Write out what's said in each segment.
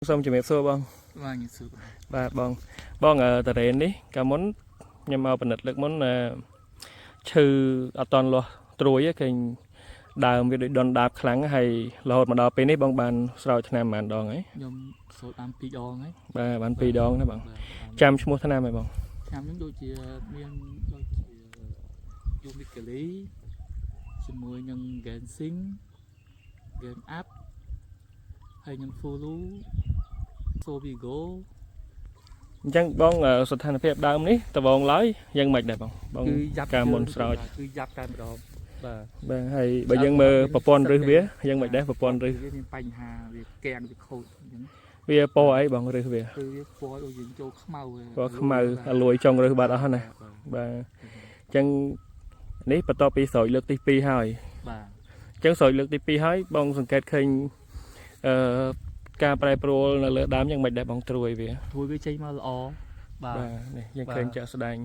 សូមជំរាបសួរបងបាទបងតារ៉េននេះកាលមុនខ្ញុំមកបណ្ឌិតលើកមុនឈឺអត់តន់លាស់ត្រួយឃើញដើមវាដូចដុនដាបខ្លាំងហើយរហូតមកដល់ពេលនេះបងបានស្រោចថ្នាំប៉ុន្មានដងហើយខ្ញុំស្រោចបាន2ដងហើយបាទបាន2ដងណាបងចាំឈ្មោះថ្នាំហើយបងឆ្នាំនេះដូចជាមានដូចជាយូមីកាលីជាមួយនឹង Gensing Game Up ហើយនឹង Fulu Sovigo អញ្ចឹងបងស្ថានភាពដើមនេះតវងឡើយយ៉ាងម៉េចដែរបងគឺយ៉ាប់ការមុនស្រោចគឺយ៉ាប់តែម្ដងបាទហើយបើយើងមើលប្រព័ន្ធរឹសវាយ៉ាងម៉េចដែរប្រព័ន្ធរឹសវាមានបញ្ហាវាកៀងវាខូចអញ្ចឹងវាពណ៌អីបងរឹសវាគឺវាពណ៌ដូចយើងចូលខ្មៅពណ៌ខ្មៅអាលួយចុងរឹសបាត់អស់ណាបាទអញ្ចឹងនេះបន្ទាប់ពីស្រោចលើកទី2ហើយបាទអញ្ចឹងស្រោចលើកទី2ហើយបងសង្កេតឃើញការប្រែប្រួលនៅលើដើមយ៉ាងម៉េចដែរបងត្រួយវាចេញមកល្អបាទនេះយើងឃើញចាក់ស្ដែង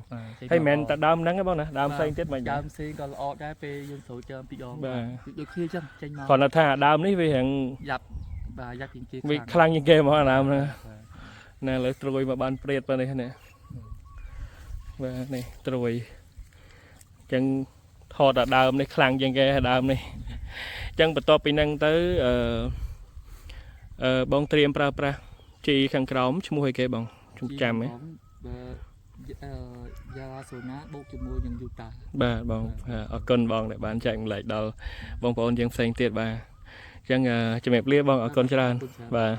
ហើយមិនមែនតែដើមហ្នឹងទេបងណាដើមផ្សេងទៀតមិនដើមផ្សេងក៏ល្អដែរពេលយើងស្រោចដើម2ដងបាទដូចគ្នាអញ្ចឹងចេញមកគាត់ថាដើមនេះវារៀងយ៉ាប់បាទយ៉ាប់ជាងគេវាខ្លាំងជាងគេហ្មងដើមហ្នឹងណាលើត្រួយមកបានព្រាតប៉ុណ្នេះនេះបាទនេះត្រួយអញ្ចឹងថតតែដើមនេះខ្លាំងជាងគេដើមនេះអញ្ចឹងបន្ទាប់ពីហ្នឹងទៅបងត្រៀមប្រើប្រាស់ជីខាងក្រោមឈ្មោះអីគេបងចាំហ៎យ៉ាសូណាបូកជាមួយនឹងយូតាបាទបងអរគុណបងដែលបានចែកម្លែកដល់បងប្អូនយើងផ្សេងទៀតបាទអញ្ចឹងជំរាបលាបងអរគុណច្រើនបាទ